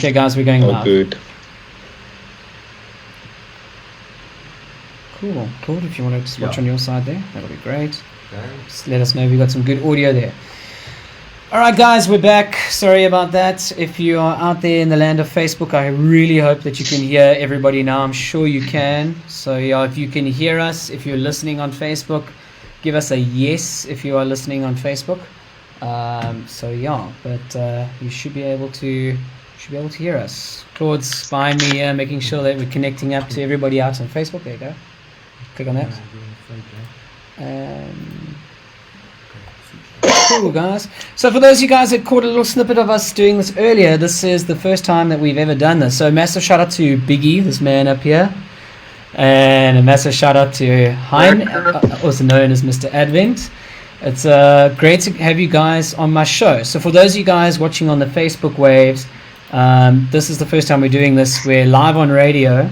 Okay, guys, we're going live. Good. Cool. Claude, if you want to just watch on your side there, that would be great. Okay. Just let us know if you've got some good audio there. All right, guys, we're back. Sorry about that. If you are out there in the land of Facebook, I really hope that you can hear everybody now. I'm sure you can. So, yeah, if you can hear us, if you're listening on Facebook, give us a yes if you are listening on Facebook. You should be able to hear us. Claude's behind me here, making sure that we're connecting up to everybody out on Facebook. There you go. Click on that. Cool, guys. So for those of you guys that caught a little snippet of us doing this earlier, this is the first time that we've ever done this. So massive shout out to Biggy, this man up here, and a massive shout out to Hein, also known as Mr. Advent. It's great to have you guys on my show. So for those of you guys watching on the Facebook waves, this is the first time we're doing this. We're live on radio,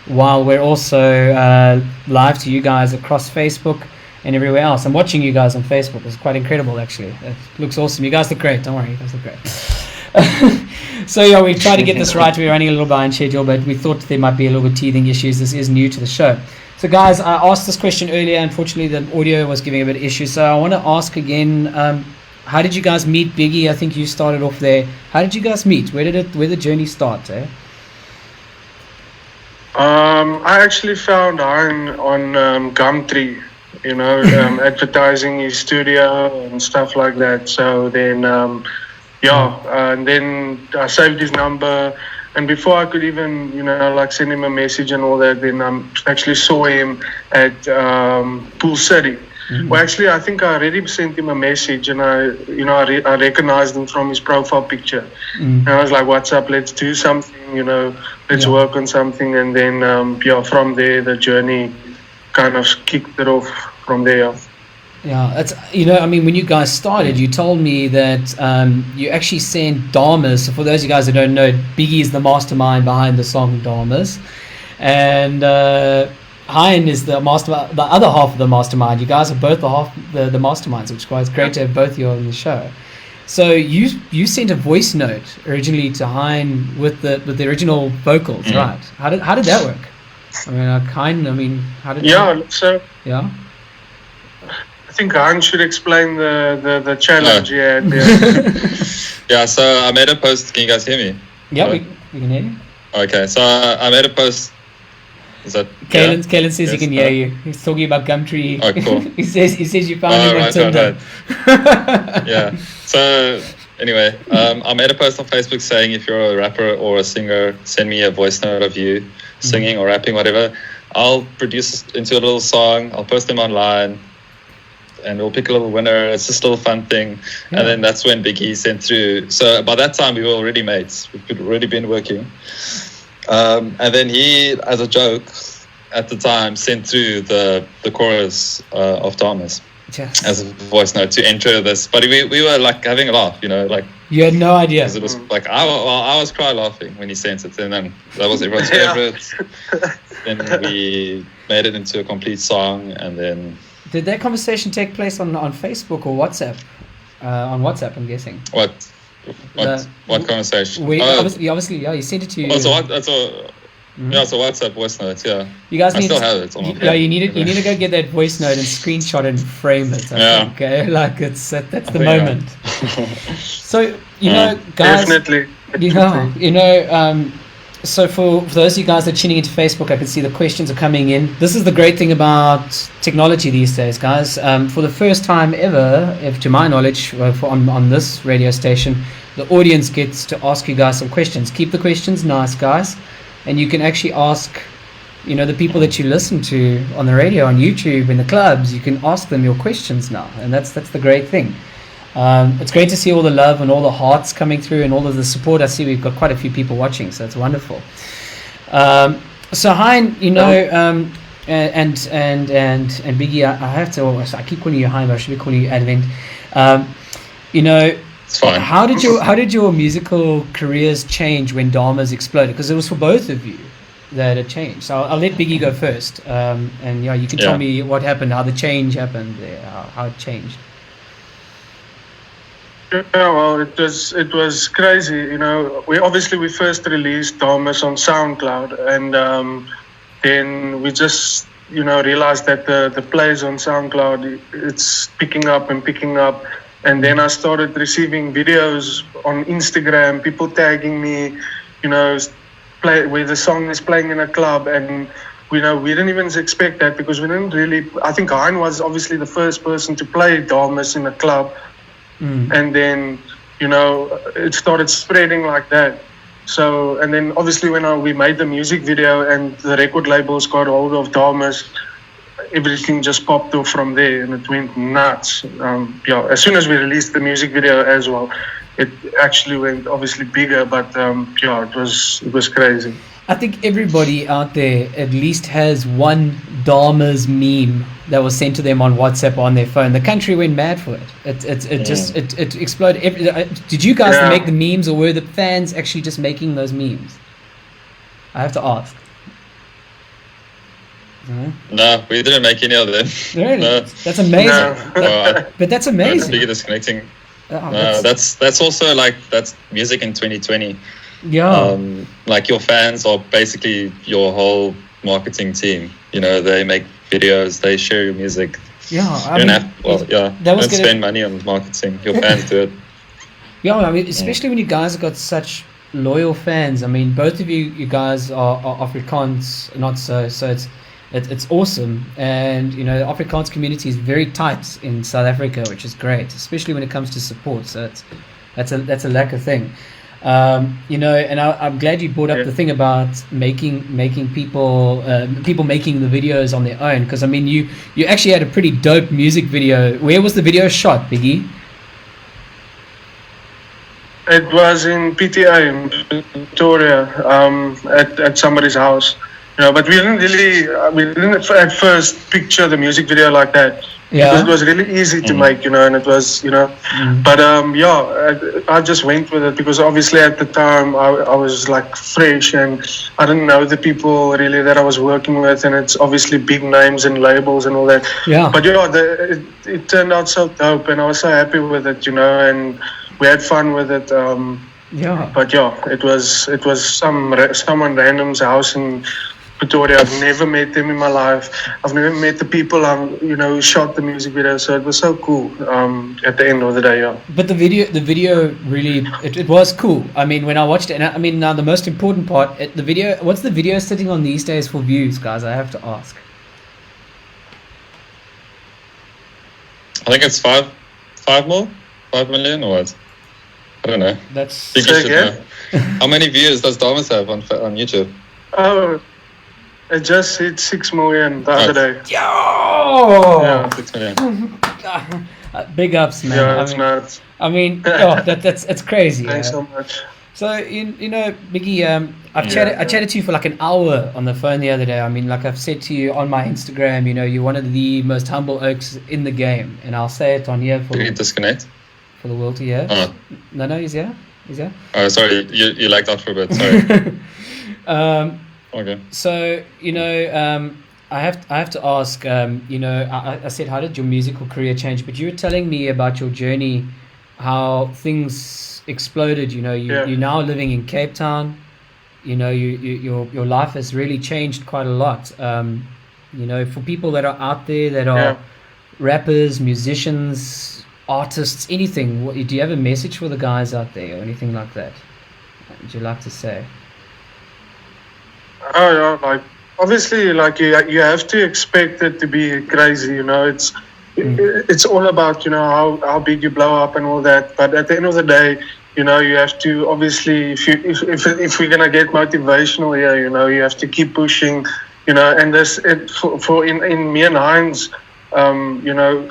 while we're also live to you guys across Facebook and everywhere else. I'm watching you guys on Facebook. It's quite incredible, actually. It looks awesome. You guys look great. Don't worry, you guys look great. So yeah, we tried to get this right. We're running a little behind schedule, but we thought there might be a little bit teething issues. This is new to the show. So guys, I asked this question earlier. Unfortunately, the audio was giving a bit of issues. So I want to ask again, how did you guys meet Biggy? I think you started off there. How did you guys meet? Where did the journey start? I actually found Hein on Gumtree, advertising his studio and stuff like that. So then, and then I saved his number. And before I could even, send him a message and all that, then I actually saw him at Pool City. Mm-hmm. Well, actually, I think I already sent him a message, and I recognized him from his profile picture. Mm-hmm. And I was like, "What's up? Let's do something. Let's work on something." And then, from there, the journey kind of kicked it off from there. Yeah, it's when you guys started, you told me that you actually sent Dharmas. So for those of you guys that don't know, Biggy is the mastermind behind the song Dharmas, and Hein is the other half of the mastermind. You guys are both the masterminds, which is quite great to have both of you on the show. So you sent a voice note originally to Hein with the original vocals, right? How did that work? How did? Yeah. I think Hein should explain the challenge he had there. Yeah, so I made a post. Can you guys hear me? Yeah, we can hear you. Okay, so I made a post. Is that Kalen says he can hear you. He's talking about Gumtree. Oh, cool. he says you found him on Tinder. Right. Yeah. So anyway, I made a post on Facebook saying if you're a rapper or a singer, send me a voice note of you singing or rapping, whatever. I'll produce it into a little song. I'll post them online. And we'll pick a little winner. It's just a little fun thing. Yeah. And then that's when Biggy sent through. So by that time, we were already mates. We'd already been working. And then he, as a joke, at the time, sent through the chorus of Thomas as a voice note to enter this. But we were like having a laugh, You had no idea. It was like, I was cry laughing when he sent it. And then that was everyone's favorite. Then we made it into a complete song. And then... Did that conversation take place on Facebook or WhatsApp? On WhatsApp, I'm guessing. What conversation? Obviously, you sent it to. Yeah, it's a WhatsApp voice note. Yeah. You guys still have it. You need to go get that voice note and screenshot and frame it. I think, okay, like that's the moment. So guys. Definitely. So for those of you guys that are tuning into Facebook, I can see the questions are coming in. This is the great thing about technology these days, guys. For the first time ever, to my knowledge, on this radio station, the audience gets to ask you guys some questions. Keep the questions nice, guys. And you can actually ask, the people that you listen to on the radio, on YouTube, in the clubs, you can ask them your questions now. And that's the great thing. It's great to see all the love and all the hearts coming through and all of the support. I see we've got quite a few people watching, so it's wonderful. So Hein, and Biggy, I keep calling you Hein, but I should be calling you Advent. It's fine. How did your musical careers change when Dharmas exploded? Because it was for both of you that it changed. So I'll let Biggy go first, and you can tell me what happened, how the change happened, how it changed. Yeah, well, it was crazy. You know, we first released Thomas on SoundCloud, and then we just realized that the plays on SoundCloud, it's picking up and picking up, and then I started receiving videos on Instagram, people tagging me, play where the song is playing in a club, and we didn't even expect that because we didn't really. I think Hein was obviously the first person to play Thomas in a club. And then, it started spreading like that. So, and then obviously when we made the music video and the record labels got hold of Thomas, everything just popped off from there and it went nuts. As soon as we released the music video as well, it actually went obviously bigger, but it was crazy. I think everybody out there at least has one Dharma's meme that was sent to them on WhatsApp or on their phone. The country went mad for it. It exploded. Did you guys make the memes, or were the fans actually just making those memes? I have to ask. No, we didn't make any of them. Really? No. That's amazing. No. But that's amazing. Biggy disconnecting. That's also that's music in 2020. Yeah. Like your fans are basically your whole marketing team. They make videos, they share your music. Yeah. Don't spend money on marketing. Your fans do it. Yeah, I mean, especially when you guys have got such loyal fans. I mean, both of you guys are Afrikaans, not so it's awesome. And the Afrikaans community is very tight in South Africa, which is great, especially when it comes to support. So that's a lekker thing. And I'm glad you brought up the thing about making people making the videos on their own, because I mean you actually had a pretty dope music video. Where was the video shot, Biggy? It was in PTA in Pretoria, at somebody's house. But we didn't at first picture the music video like that. Yeah. Because it was really easy to make, and it was, but I just went with it because obviously at the time I was like fresh and I didn't know the people really that I was working with, and it's obviously big names and labels and all that. Yeah. But it turned out so dope, and I was so happy with it, and we had fun with it. But it was someone random's house in Pretoria. I've never met them in my life. I've never met the people who shot the music video. So it was so cool. At the end of the day, But the video really it was cool. I mean, when I watched it, and I mean now the most important part, the video. What's the video sitting on these days for views, guys? I have to ask. I think it's 5 million or what? I don't know. That's big issue. How many views does Thomas have on YouTube? Oh. It just hit 6 million the other day. Yo! Yeah, 6 million. Big ups, man. Yeah, it's nuts. I mean, that's crazy. Thanks so much. So Biggy, I chatted to you for like an hour on the phone the other day. I mean, like I've said to you on my Instagram, you're one of the most humble oaks in the game, and I'll say it on here Did he disconnect? For the world to hear. Oh. No, he's here. Oh, sorry, you lagged out for a bit. Sorry. Okay. So I have to ask. I said, how did your musical career change? But you were telling me about your journey, how things exploded. You're now living in Cape Town. Your life has really changed quite a lot. For people that are out there that are rappers, musicians, artists, anything. Do you have a message for the guys out there or anything like that? Would you like to say? Oh yeah, like obviously, like you have to expect it to be crazy. It's all about how big you blow up and all that. But at the end of the day, you have to obviously if we're gonna get motivational here, you have to keep pushing. And this in me and Hein's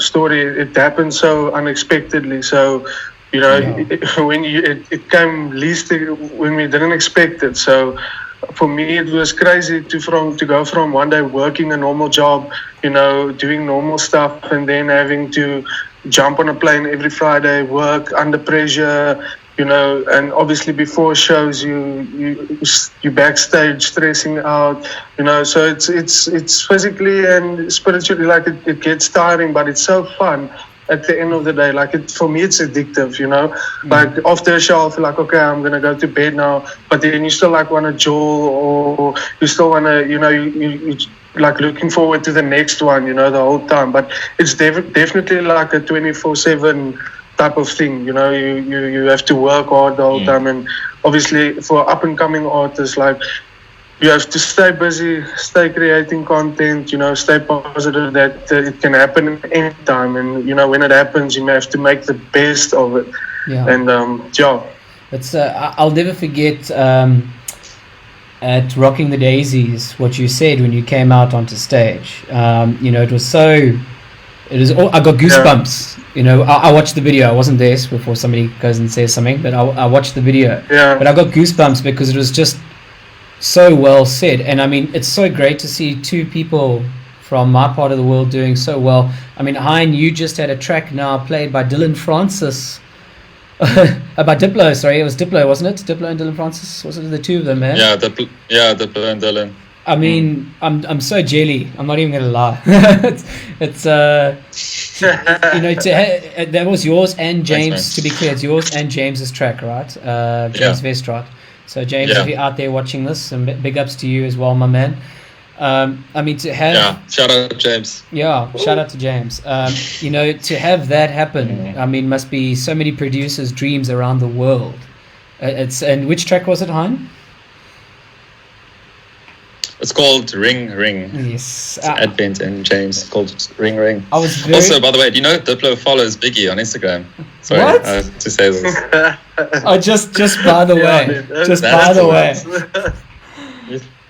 story, it happened so unexpectedly. So when it came least when we didn't expect it. So. For me, it was crazy to go from one day working a normal job, doing normal stuff, and then having to jump on a plane every Friday, work under pressure, and obviously before shows you backstage stressing out, So it's physically and spiritually like it gets tiring, but it's so fun. at the end of the day. Like for me, it's addictive, you know. Like after a show, I feel like, okay, I'm gonna go to bed now. But then you still like want to jaw, or you still want to, you know, you like looking forward to the next one, you know, the whole time. But it's definitely like a 24/7 type of thing, you know. You have to work hard the whole time, and obviously for up and coming artists, like, you have to stay busy, stay creating content, you know, stay positive that it can happen any time. And, you know, when it happens, you have to make the best of it. Yeah. And, yeah. It's, I'll never forget at Rocking the Daisies what you said when you came out onto stage. You know, I got goosebumps. You know, I watched the video. I wasn't there before somebody goes and says something, but I watched the video. Yeah. But I got goosebumps because it was just so well said. And I mean, it's so great to see two people from my part of the world doing so well. I mean, Hein, you just had a track now played by Dylan Francis. By Diplo, sorry, it was Diplo, wasn't it? Diplo and Dylan Francis, was it the two of them, man? Yeah, Diplo and Dylan. I mean, I'm so jelly. I'm not even gonna lie. it's you know, that was yours and James. Thanks, to be clear, it's yours and James's track, right? James Vestrat. So James, if you're out there watching this, and big ups to you as well, my man. I mean, to have shout out to James. Yeah, shout out to James. You know, to have that happen, I mean, must be so many producers' dreams around the world. And which track was it, Hein? It's called Ring Ring. Yes. Advent and James, called Ring Ring. Also, by the way, do you know Diplo follows Biggy on Instagram? Sorry, what? To say this. Just by the way. Just by the way.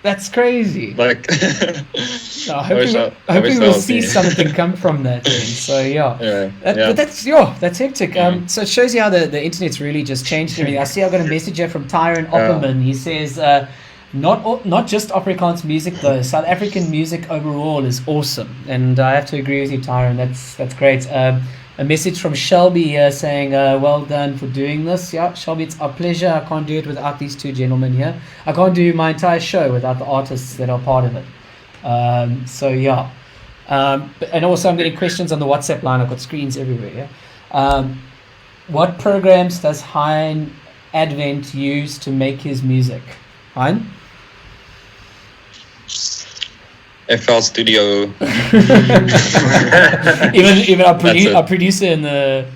That's crazy. Like, I hope we will see something come from that. Then. So yeah, but that's hectic. So it shows you how the internet's really just changed everything. I see I've got a message here from Tyron Opperman. He says, not just Afrikaans music though. South African music overall is awesome, and I have to agree with you, Tyron. That's great. A message from Shelby here saying, well done for doing this. Yeah, Shelby, it's our pleasure. I can't do it without these two gentlemen here. I can't do my entire show without the artists that are part of it. So yeah. And also I'm getting questions on the WhatsApp line. I've got screens everywhere. Yeah? What programs does Hein Advent use to make his music? Hein? FL Studio. even our producer in the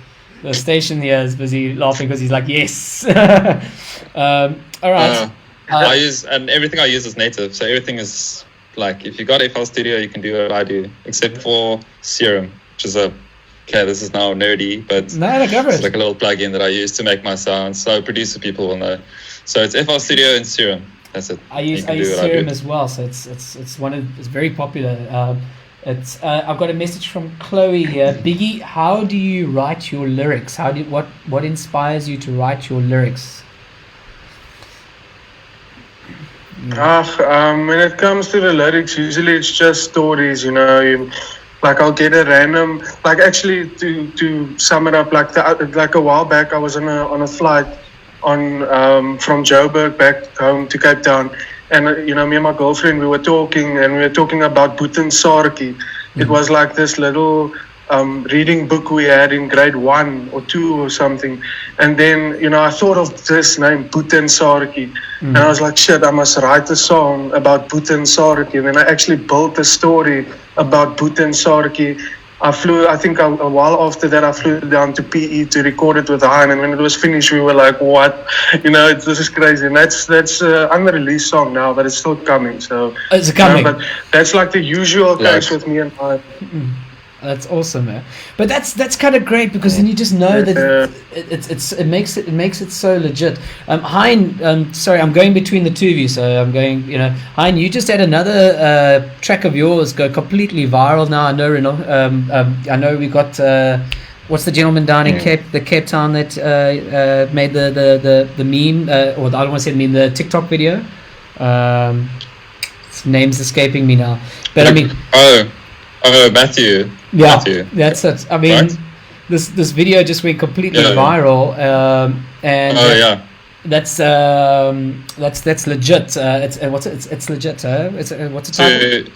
station here is busy laughing because he's like, yes. All right. I use, and everything I use is native, so everything is like, if you got FL Studio, you can do what I do, except for Serum, which is this is now nerdy, but it's like a little plugin that I use to make my sounds, so producer people will know. So it's FL Studio and Serum. That's it. I use Serum as well, so it's very popular. I've got a message from Chloe here. Biggie, how do you write your lyrics? What inspires you to write your lyrics? When it comes to the lyrics, usually it's just stories, you know. Like I'll get a random, like actually to sum it up, like a while back I was on a flight from Joburg back home to Cape Town, and you know, me and my girlfriend, we were talking about Boeten Sarki. It was like this little reading book we had in grade 1 or 2 or something, and then, you know, I thought of this name, Boeten Sarki, and I was like, shit, I must write a song about Boeten Sarki. And then I actually built a story about Boeten Sarki. I think a while after that, I flew down to PE to record it with Hein, and when it was finished, we were like, what? You know, this is crazy. And that's an unreleased song now, but it's still coming. So it's coming. But that's like the usual case with me and Hein. That's awesome, man. But that's kind of great, because then you just know that it makes it so legit. Hein, sorry, I'm going between the two of you, so I'm going. You know, Hein, you just had another track of yours go completely viral now. I know, I know we got. What's the gentleman down in Cape Town that made the meme, or I don't want to say the meme, the TikTok video. His name's escaping me now, but I mean. Oh, Matthew. Yeah, Matthew. That's it. I mean, right? this video just went completely viral, and that's legit. It's legit. What's it called?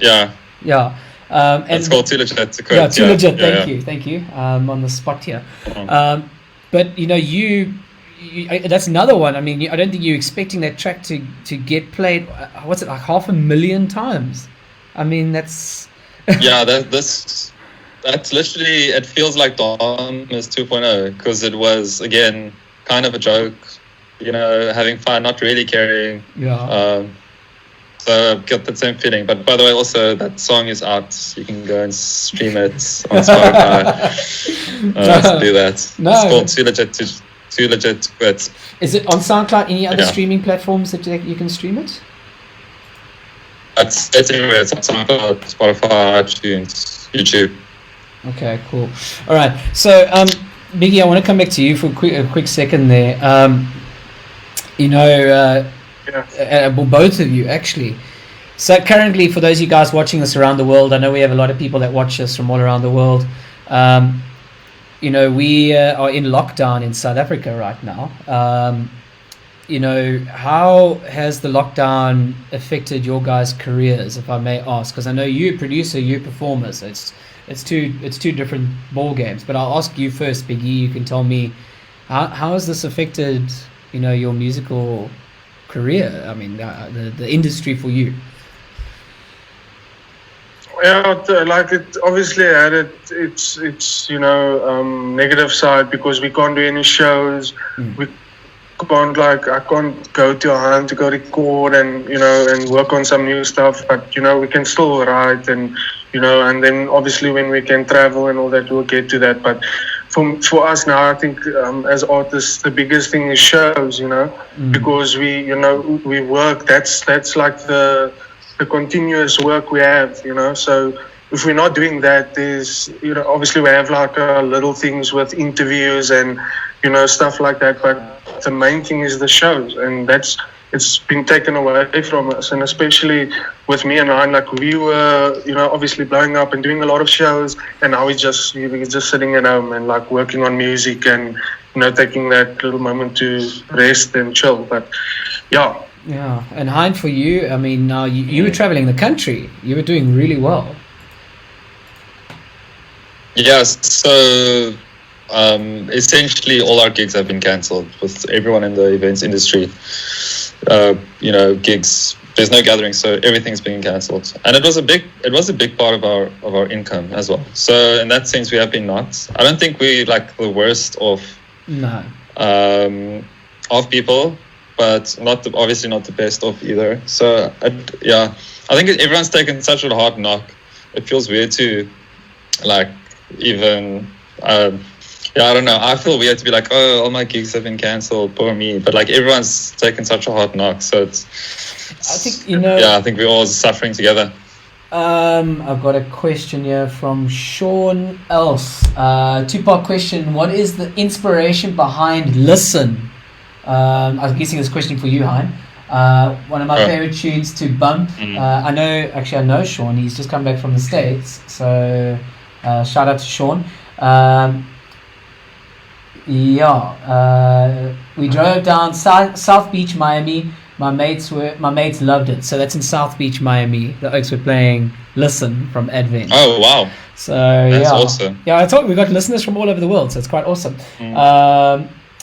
Yeah. And it's called Too Legit to Quit. yeah, Too Legit. Yeah, Thank you. On the spot here. Mhm. But you that's another one. I mean, I don't think you're expecting that track to get played. What's it, like 500,000 times? I mean, that's Yeah, that's literally, it feels like Dom is 2.0 because it was, again, kind of a joke, having fun, not really caring. yeah. So I've got that same feeling. But by the way, also that song is out. You can go and stream it on Spotify. Let's do that. No. It's called Too Legit to Quit. Is it on SoundCloud? Any other Yeah. streaming platforms that you can stream it? It's everywhere. It's on SoundCloud, Spotify, iTunes, YouTube. Okay, cool. All right. So, Biggy, I want to come back to you for a quick second there. Well, both of you actually. So currently, for those of you guys watching this around the world, I know we have a lot of people that watch us from all around the world. We are in lockdown in South Africa right now. How has the lockdown affected your guys' careers, if I may ask? Because I know you're a producer, you're a performer, so it's two different ball games. But I'll ask you first, Biggie. You can tell me how has this affected your musical career? I mean, the industry for you. Yeah, like it obviously had its negative side because we can't do any shows. We can't I can't go to a hunt to go record and and work on some new stuff. But we can still write and and then obviously when we can travel and all that, we'll get to that. But for us now, I think as artists, the biggest thing is shows. Because we work. That's like the continuous work we have, so if we're not doing that, there's obviously we have like little things with interviews and stuff like that, but the main thing is the shows, and it's been taken away from us. And especially with me and Ryan, like we were obviously blowing up and doing a lot of shows, and now we're just sitting at home and like working on music and taking that little moment to rest and chill. But yeah. Yeah, and Hein, for you, I mean, now you were traveling the country. You were doing really well. Yes, so essentially all our gigs have been cancelled with everyone in the events industry. Gigs, there's no gathering, so everything's being cancelled, and it was a big part of our income as well. So in that sense, we have been nuts. I don't think we like the worst of people, but obviously not the best of either. So I think everyone's taken such a hard knock. It feels weird to even I don't know. I feel weird to be like, oh, all my gigs have been cancelled, poor me. But everyone's taken such a hard knock, so it's I think I think we're all suffering together. I've got a question here from Sean Else. Two-part question. What is the inspiration behind Listen? I'm guessing this question for you, Hein. One of my favorite tunes to bump. I know Sean. He's just come back from the States, so shout out to Sean. We drove down South Beach, Miami. My mates loved it. So that's in South Beach, Miami. The Oaks were playing Listen from Advent. Oh wow! So that's awesome. Yeah, I thought we got listeners from all over the world, so it's quite awesome.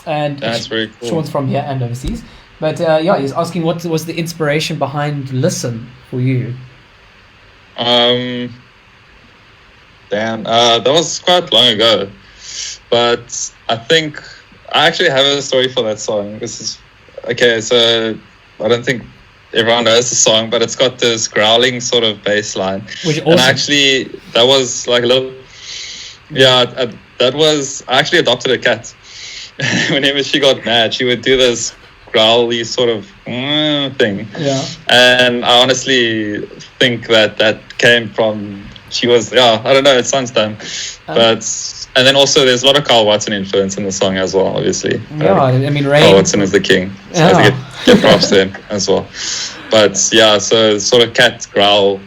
And that's very cool. Sean's from here and overseas. But he's asking what was the inspiration behind Listen for you? Damn, that was quite long ago. But I think I actually have a story for that song. This is okay, so I don't think everyone knows the song, but it's got this growling sort of bass line. Which and actually, that was like a little... Yeah, I actually adopted a cat. Whenever she got mad, she would do this growly sort of thing. Yeah. And I honestly think that came from... She was... Yeah, I don't know, it sounds dumb. And then also there's a lot of Carl Watson influence in the song as well, obviously. Yeah, I mean, Rain... Carl Watson is the king. So I have to get props to him as well. But yeah, so sort of cat growl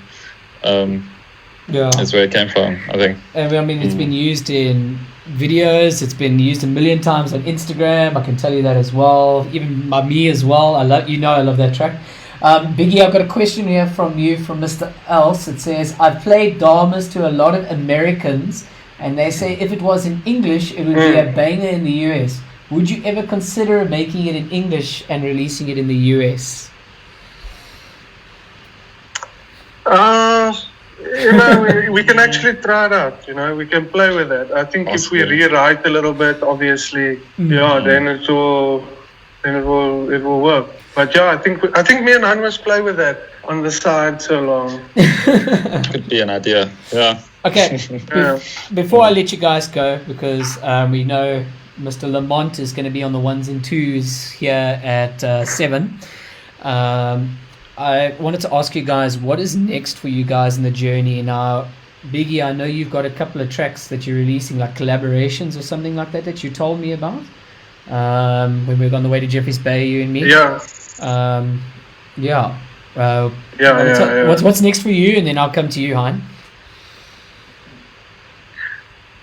is where it came from, I think. And I mean, it's been used in videos. It's been used a million times on Instagram. I can tell you that as well. Even by me as well. I love that track. Biggie, I've got a question here from you, from Mr. Else. It says, I've played dramas to a lot of Americans, and they say if it was in English, it would be a banger in the US. Would you ever consider making it in English and releasing it in the US? We can actually try it out. We can play with that. I think if we rewrite a little bit, obviously, then it will work. But I think me and Han must play with that on the side so long. Could be an idea. Yeah. Okay. Before I let you guys go, because we know Mr. Lamont is going to be on the ones and twos here at 7. I wanted to ask you guys, what is next for you guys in the journey? Now, Biggie, I know you've got a couple of tracks that you're releasing, like collaborations or something like that you told me about. When we were on the way to Jeffreys Bay, you and me. What's next for you? And then I'll come to you, Hein.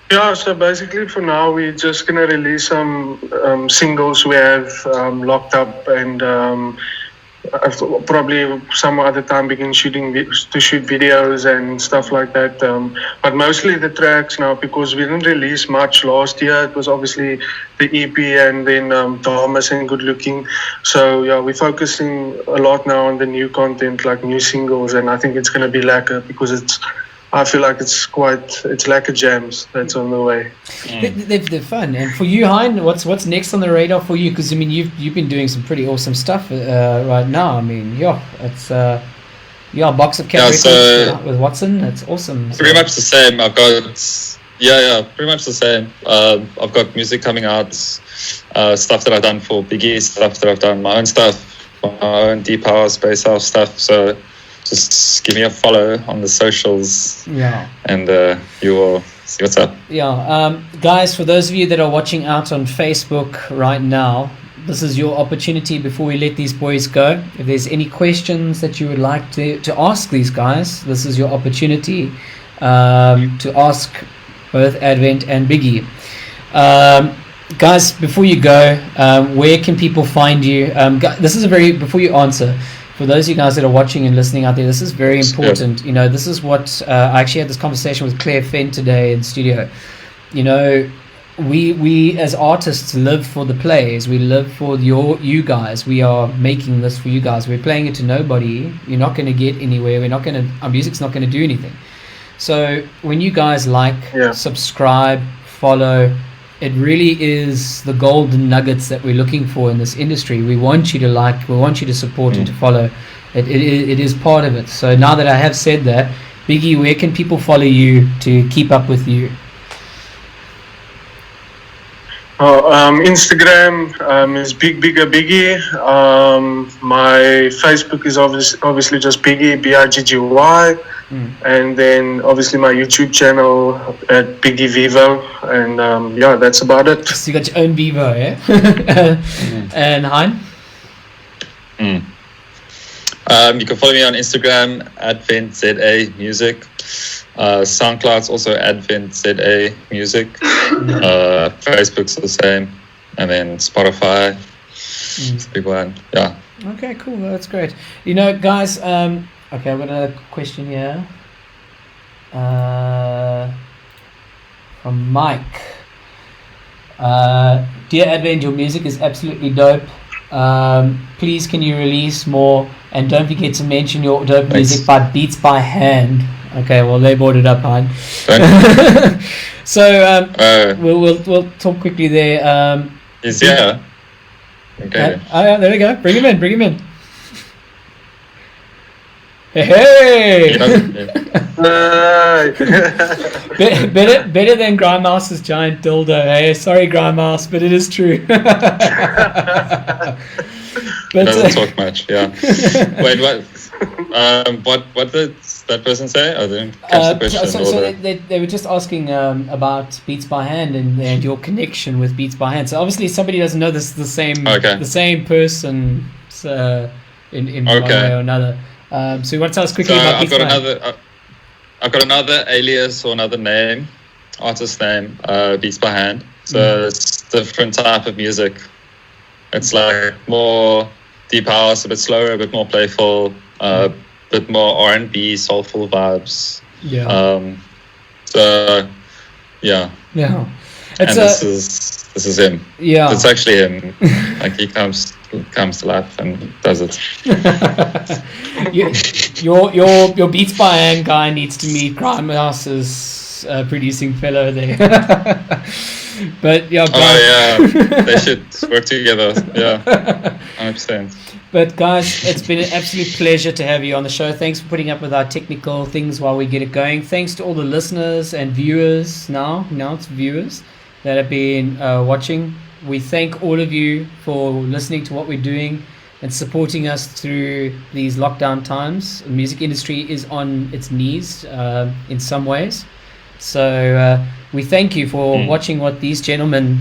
Yeah, so basically for now we're just gonna release some singles we have locked up, and probably some other time begin to shoot videos and stuff like that. But mostly the tracks now, because we didn't release much last year. It was obviously the EP and then Damas and Good Looking. So we're focusing a lot now on the new content, like new singles, and I think it's gonna be lacquer because I feel like it's lacquer jams that's on the way. They're fun. And for you, Hein, what's next on the radar for you? Because I mean, you've been doing some pretty awesome stuff right now. I mean, it's Box of Cat Records with Watson. That's awesome. Pretty much the same. I've got pretty much the same. I've got music coming out, stuff that I've done for Biggie, stuff that I've done my own stuff, my own Deep House, Space House stuff. So just give me a follow on the socials, and you will see what's up. Guys, for those of you that are watching out on Facebook right now, this is your opportunity before we let these boys go. If there's any questions that you would like to ask these guys, this is your opportunity to ask both Advent and Biggie. Guys, before you go, where can people find you? This is before you answer, for those of you guys that are watching and listening out there, this is very important. This is what I actually had this conversation with Claire Fenn today in studio. We as artists live for the plays. We live for you guys. We are making this for you guys. We're playing it to nobody. You're not going to get anywhere. Our music's not going to do anything. So when you guys subscribe, follow, it really is the golden nuggets that we're looking for in this industry. We want you to we want you to support and to follow. It is part of it. So now that I have said that, Biggie, where can people follow you to keep up with you? Instagram is Biggy. My Facebook is obviously just Biggy, Biggy. And then obviously my YouTube channel at Biggy Vivo, and that's about it. So you got your own Vivo, yeah? And Hein? You can follow me on Instagram, AdventZA Music. SoundCloud's also AdventZA Music. Facebook's the same, and then Spotify. It's a big one. Yeah. Okay, cool. Well, that's great. Guys. Okay, I've got another question here from Mike. Dear Advent, your music is absolutely dope. Please, can you release more? And don't forget to mention your dope music by Beats by Hand. Okay, well, they brought it up, Hein. So we'll talk quickly there. Okay. There we go. Bring him in. Hey! better than Grindmouse's giant dildo. Hey, sorry, Grindmouse, but it is true. Doesn't talk much. Yeah. Wait, what did that person say? I didn't catch the question. So they were just asking about Beats by Hand and your connection with Beats by Hand. So obviously somebody doesn't know this is the same person in one way or another. So you want to tell us quickly about Beats by Hand? I've got another alias or another name, artist name, Beats by Hand. So it's different type of music. It's like more deep house, a bit slower, a bit more playful, a bit more R&B, soulful vibes. Yeah. So yeah. Yeah. And this is him. Yeah. It's actually him. Like he comes to life and does it. your Beats by Hand guy needs to meet Grimehouse's producing fellow there. But yeah, guys. They should work together. Yeah, 100%. But guys, it's been an absolute pleasure to have you on the show. Thanks for putting up with our technical things while we get it going. Thanks to all the listeners and viewers now it's viewers that have been watching. We thank all of you for listening to what we're doing and supporting us through these lockdown times. The music industry is on its knees in some ways. So we thank you for watching what these gentlemen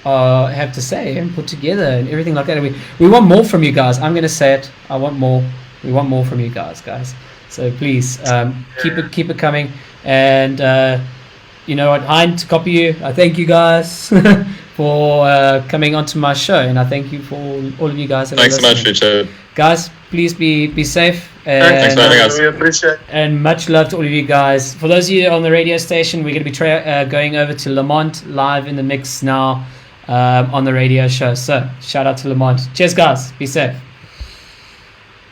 have to say and put together and everything like that. We want more from you guys. I'm going to say it. I want more. We want more from you guys. So please keep it coming. And you know what? I to copy you. I thank you guys for coming onto my show, and I thank you for all of you guys. Thanks so much, Richard. Guys, please be safe. Thanks for having us. We appreciate it. And much love to all of you guys. For those of you on the radio station, we're going to be going over to Lamont live in the mix now on the radio show. So shout out to Lamont. Cheers, guys. Be safe.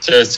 Cheers.